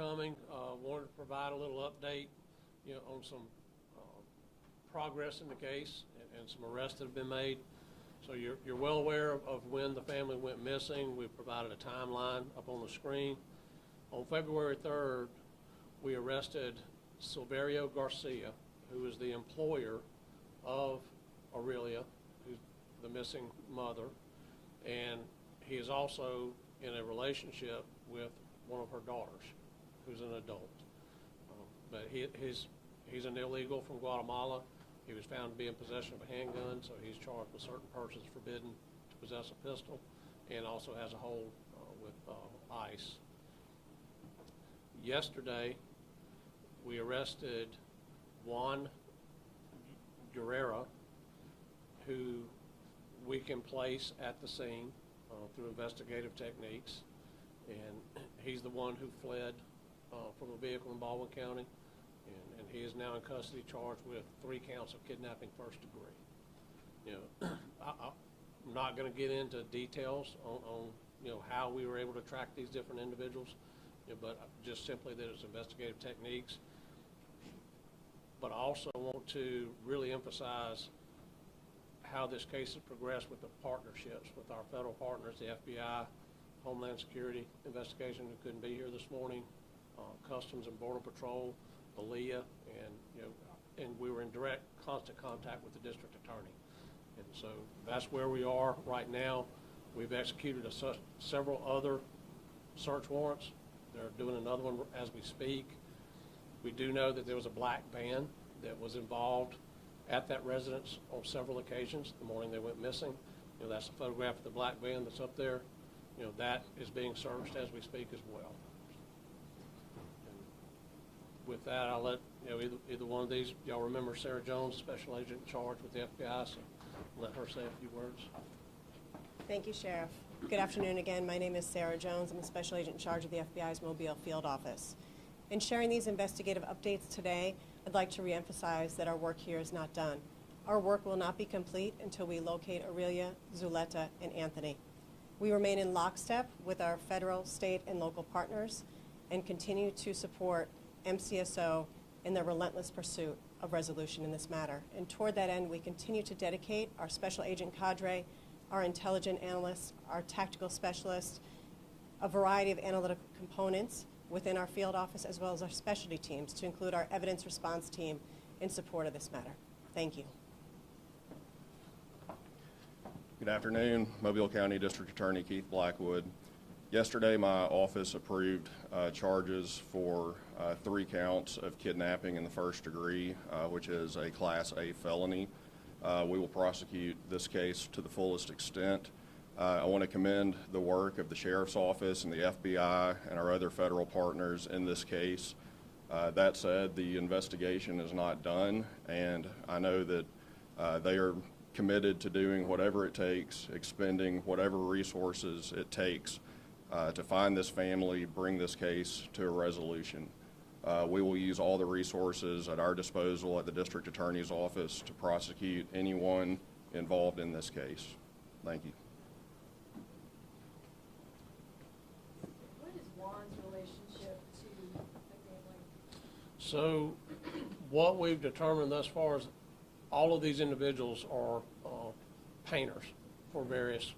coming. Wanted to provide a little update, on some progress in the case and some arrests that have been made. So you're well aware of when the family went missing. We've provided a timeline up on the screen. On February 3rd, we arrested Silverio Garcia, who is the employer of Aurelia, who's the missing mother, and he is also in a relationship with one of her daughters, who's an adult. But he's an illegal from Guatemala. He was found to be in possession of a handgun, so he's charged with certain persons forbidden to possess a pistol, and also has a hold with ICE. Yesterday, we arrested Juan Guerrera, who we can place at the scene through investigative techniques, and he's the one who fled from a vehicle in Baldwin County, and he is now in custody, charged with 3 counts of kidnapping first degree. I'm not going to get into details on how we were able to track these different individuals, but just simply that it's investigative techniques. But I also want to really emphasize how this case has progressed with the partnerships with our federal partners, the FBI, Homeland Security Investigation, who couldn't be here this morning, Customs and Border Patrol, the LEA, and we were in direct, constant contact with the district attorney. And so that's where we are right now. We've executed several other search warrants. They're doing another one as we speak. We do know that there was a black van that was involved at that residence on several occasions the morning they went missing. That's a photograph of the black van that's up there. That is being searched as we speak as well. And with that, I'll let either one of these, y'all remember Sarah Jones, special agent in charge with the FBI, so let her say a few words. Thank you, Sheriff. Good afternoon again. My name is Sarah Jones. I'm a special agent in charge of the FBI's Mobile Field Office. In sharing these investigative updates today, I'd like to reemphasize that our work here is not done. Our work will not be complete until we locate Aurelia, Zuleta, and Anthony. We remain in lockstep with our federal, state, and local partners and continue to support MCSO in their relentless pursuit of resolution in this matter. And toward that end, we continue to dedicate our special agent cadre, our intelligent analysts, our tactical specialists, a variety of analytical components within our field office, as well as our specialty teams, to include our evidence response team in support of this matter. Thank you. Good afternoon. Mobile County District Attorney Keith Blackwood. Yesterday, my office approved charges for 3 counts of kidnapping in the first degree, which is a Class A felony. We will prosecute this case to the fullest extent. I want to commend the work of the Sheriff's Office and the FBI and our other federal partners in this case. That said, the investigation is not done, and I know that they are committed to doing whatever it takes, expending whatever resources it takes to find this family, bring this case to a resolution. We will use all the resources at our disposal at the District Attorney's Office to prosecute anyone involved in this case. Thank you. What is Juan's relationship to the family? So what we've determined thus far is all of these individuals are painters for various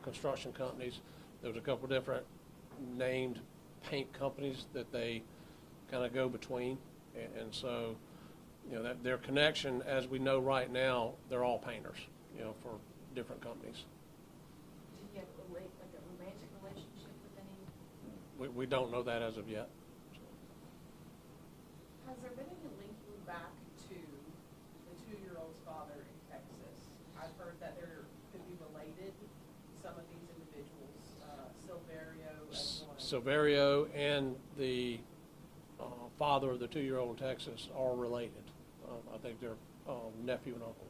construction companies. There's a couple different named paint companies that they kind of go between, and so that their connection, as we know right now, they're all painters, for different companies. Do you have a romantic relationship with any? We don't know that as of yet. Has there been any linking back to the 2-year-old's father in Texas? I've heard that there could be related, some of these individuals, Silverio as one. Silverio and the father of the 2-year-old in Texas are related. I think they're nephew and uncle.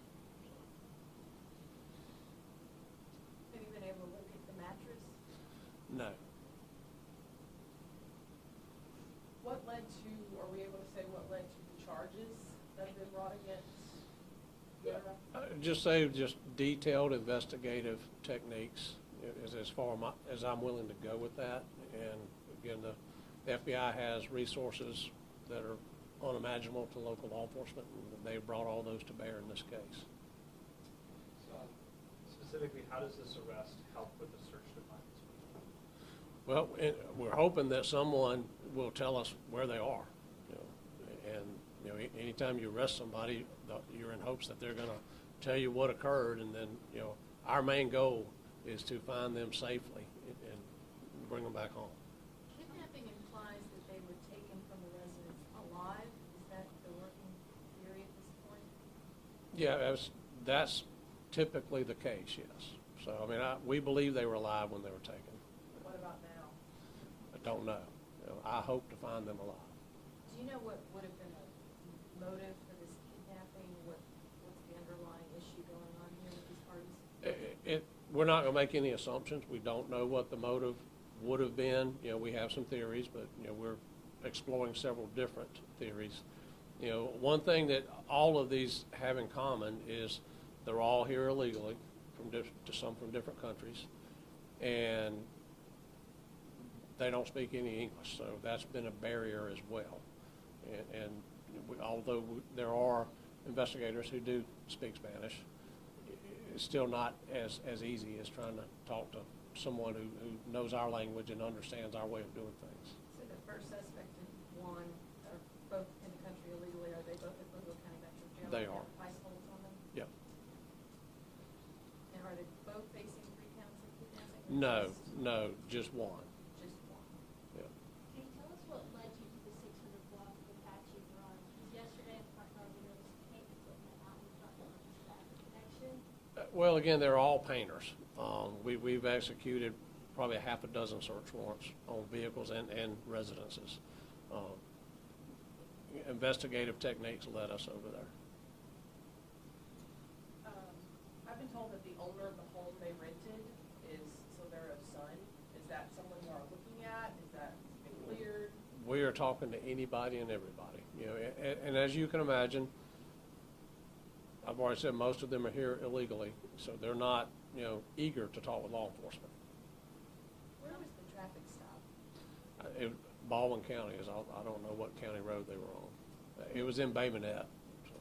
Have you been able to locate the mattress? No. What led to, are we able to say what led to the charges that have been brought against Guerra? Just say detailed investigative techniques is as far as I'm willing to go with that. And again, the FBI has resources that are unimaginable to local law enforcement, and they've brought all those to bear in this case. So, specifically, how does this arrest help with the search to find this person? Well, we're hoping that someone will tell us where they are. And anytime you arrest somebody, you're in hopes that they're going to tell you what occurred, and then our main goal is to find them safely and bring them back home. Kidnapping implies that they were taken from the residence alive. Is that the working theory at this point? Yeah, that's typically the case, yes. So, I mean, we believe they were alive when they were taken. What about now? I don't know. I hope to find them alive. Do you know what would have been a motive for this kidnapping? What's the underlying issue going on here with these parties? We're not going to make any assumptions. We don't know what the motive would have been. We have some theories, but we're exploring several different theories. One thing that all of these have in common is they're all here illegally, some from different countries, and they don't speak any English, so that's been a barrier as well. And although there are investigators who do speak Spanish, it's still not as easy as trying to talk to someone who knows our language and understands our way of doing things. So the first suspect and Juan are both in the country illegally. Are they both at Louisville County Metro Jail? They are. Ice holds on them? Yep. And are they both facing 3 counts of kidnapping? No, just one. Just one. Yeah. Can you tell us what led you to the 600 block of Apache Run? Because yesterday in the front yard, there was paint equipment out in the front yard. Is that a connection? Well, again, they're all painters. We've executed probably a half a dozen search warrants on vehicles and residences. Investigative techniques led us over there. I've been told that the owner of the home they rented is Silverio's son. Is that someone you are looking at? Is that been cleared? We are talking to anybody and everybody. And as you can imagine, I've already said most of them are here illegally, so they're not, eager to talk with law enforcement. Where was the traffic stop? Baldwin County is, I don't know what county road they were on. It was in Bay Minette. So.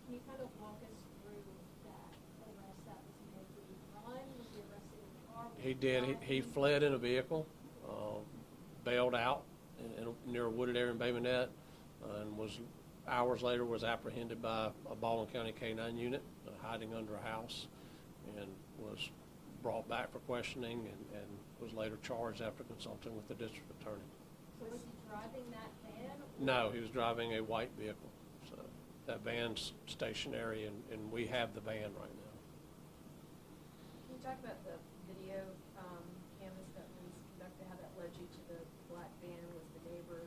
Can you kind of walk us through that arrest that was made? Did he run? Was he arrested in the car? Was He did. He driving? fled in a vehicle, bailed out near a wooded area in Bay Minette, and hours later was apprehended by a Baldwin County K-9 unit, hiding under a house, and was brought back for questioning and was later charged after consulting with the district attorney. So was he driving that van? No, he was driving a white vehicle. So that van's stationary, and we have the van right now. Can you talk about the video canvas that was conducted, how that led you to the black van? Was the neighbor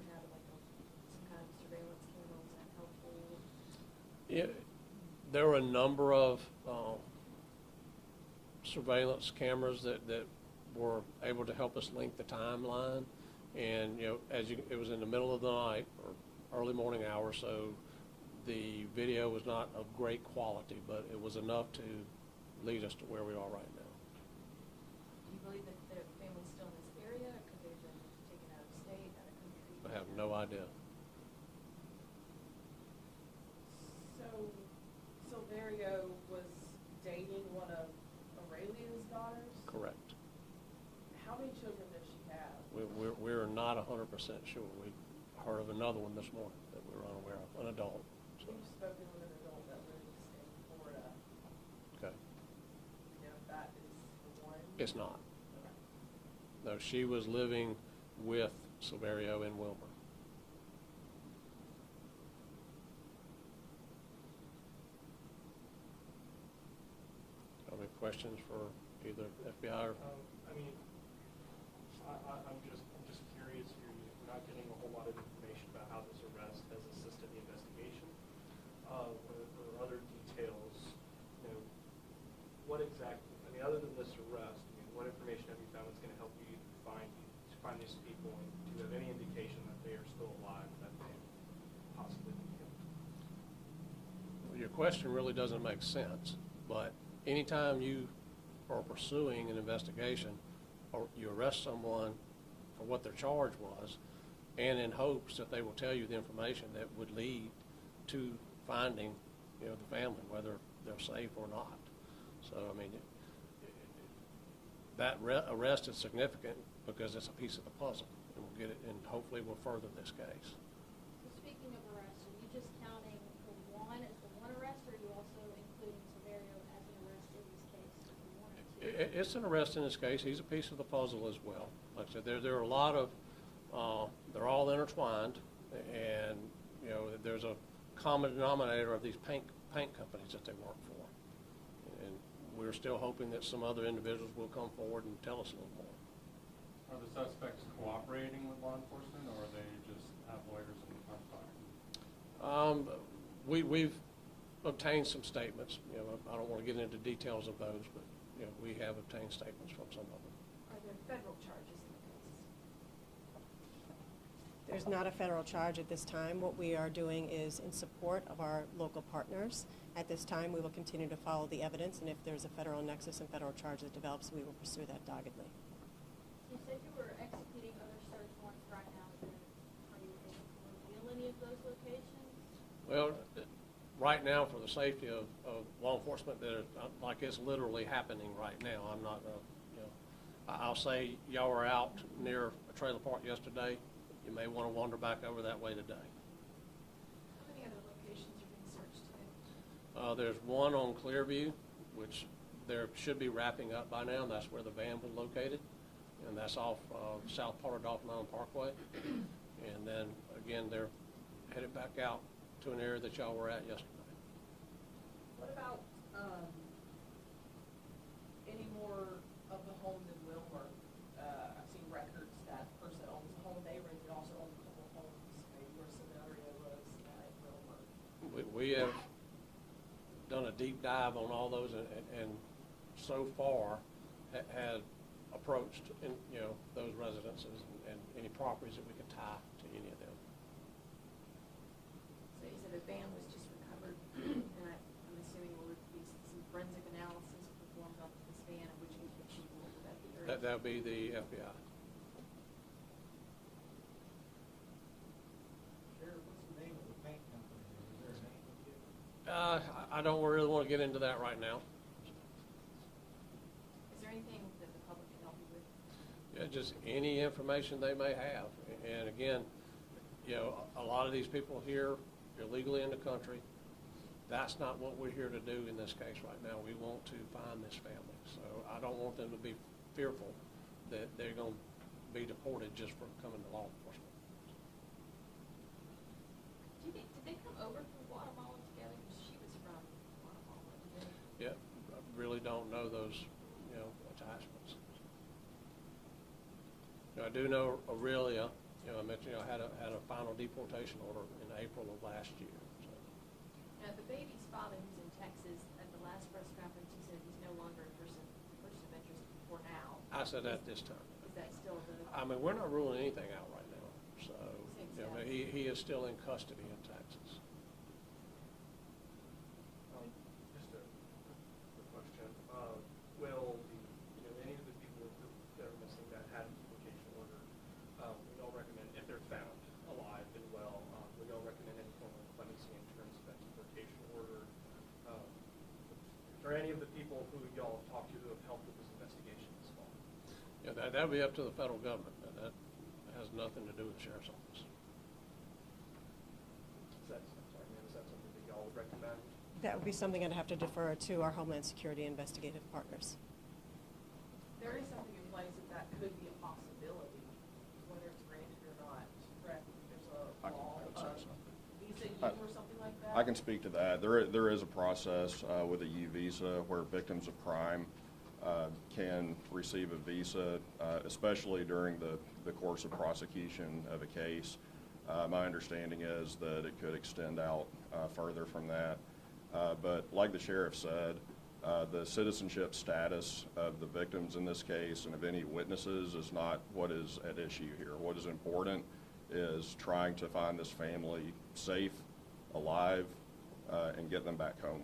had some kind of surveillance camera? Was that helpful? There were a number of surveillance cameras that were able to help us link the timeline. And, it was in the middle of the night or early morning hours, so the video was not of great quality, but it was enough to lead us to where we are right now. Do you believe that the family's still in this area, or could they have been taken out of state, out of country? I have no idea. So Silverio was dating one of Aurelia's daughters? Correct. How many children does she have? We're not 100% sure. We heard of another one this morning that we were unaware of, an adult. So, We've spoken with an adult that lives in Florida. okay. You know, if that is the one? It's not. Okay. No, she was living with Silverio in Wilmer. Any questions for either FBI or? I'm just curious here. We're not getting a whole lot of information about how this arrest has assisted the investigation, or other details. What exactly? Other than this arrest, what information have you found that's going to help you find these people, and do you have any indication that they are still alive, that they possibly be killed? Well, your question really doesn't make sense, but anytime you are pursuing an investigation or you arrest someone for what their charge was, and in hopes that they will tell you the information that would lead to finding, you know, the family, whether they're safe or not. So, I mean, that arrest is significant because it's a piece of the puzzle, and we'll get it, and hopefully we'll further this case. So speaking of arrests, are you just counting the one as the one arrest, or are you also including Severio as an arrest in this case? The one or two? It's an arrest in this case. He's a piece of the puzzle as well. Like I said, there are a lot of, they're all intertwined, and, you know, there's a common denominator of these paint companies that they work for. And we're still hoping that some other individuals will come forward and tell us a little more. Are the suspects cooperating with law enforcement, or are they just have lawyers and are talking? We've obtained some statements. You know, I don't want to get into details of those, but, you know, we have obtained statements from some of them. Are there federal charges in the case? There's not a federal charge at this time. What we are doing is in support of our local partners. At this time, we will continue to follow the evidence, and if there's a federal nexus and federal charge that develops, we will pursue that doggedly. You said you were executing other search warrants right now. Are you able to reveal any of those locations? Well, right now, for the safety of law enforcement, that like it's literally happening right now. I'm not going to, you know, I'll say y'all were out near a trailer park yesterday. You may want to wander back over that way today. How many other locations are being searched today? There's one on Clearview, which there should be wrapping up by now. That's where the van was located, and that's off south part of Dolphin Island Parkway. And then, again, they're headed back out to an area that y'all were at yesterday. What about, any more of the homes in Wilmer? I've seen records that person owns a home they rented, also owns a couple of homes, maybe where scenario was at Wilmer. We have done a deep dive on all those, and so far had approached, you know, those residences and any properties that we could tie to any of them. So you said a van was just recovered, and I'm assuming there would be some forensic analysis performed on this van, and which people would that be? Or That would be the FBI. Sheriff, what's the name of the paint company? Is there a name of it? I don't really want to get into that right now. Is there anything that the public can help you with? Yeah, just any information they may have. And again, you know, a lot of these people here illegally in the country. That's not what we're here to do in this case right now. We want to find this family. So I don't want them to be fearful that they're going to be deported just for coming to law enforcement. Do you think, did they come over from Guatemala together? Because she was from Guatemala. Did they? Yeah, I really don't know those, you know, attachments. You know, I do know Aurelia, you know, I mentioned, you know, had a final deportation order in April of last year. So. Now, the baby's father, who's in Texas, at the last press conference, he said he's no longer a person of interest for now. I said at this time. Is that still the? I mean, we're not ruling anything out right now. So, Same you know, status. he is still in custody in Texas. Just a question. Will any of the people that are missing that had a deportation order, we all recommend, if they're found alive and well, we all recommend any form of clemency in terms of that deportation order. Are any of the people who y'all have talked to who have helped with this investigation as well? Yeah, that would be up to the federal government. That has nothing to do with the sheriff's office. Is that something that y'all would recommend? That would be something I'd have to defer to our Homeland Security investigative partners. There is something in place that could be a possibility, whether it's granted or not, correct? There's a law, visa U or something like that? I can speak to that. There is a process with a U visa where victims of crime can receive a visa, especially during the course of prosecution of a case. My understanding is that it could extend out further from that. But like the sheriff said, the citizenship status of the victims in this case and of any witnesses is not what is at issue here. What is important is trying to find this family safe, alive, and get them back home.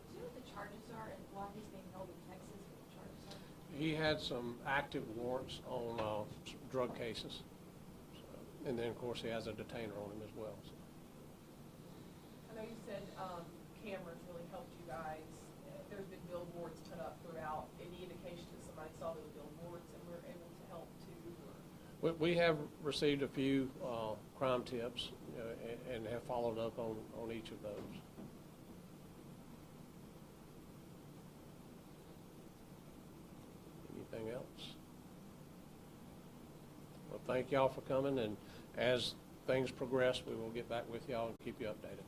Do you know what the charges are and why he's being held in Texas? What the charges are? He had some active warrants on drug cases. So, and then, of course, he has a detainer on him as well. So. I know you said cameras really helped you guys. There's been billboards put up throughout. Any indication that somebody saw those billboards and were able to help too? Or? We have received a few crime tips, and have followed up on each of those. Anything else? Well, thank y'all for coming, and as things progress, we will get back with y'all and keep you updated.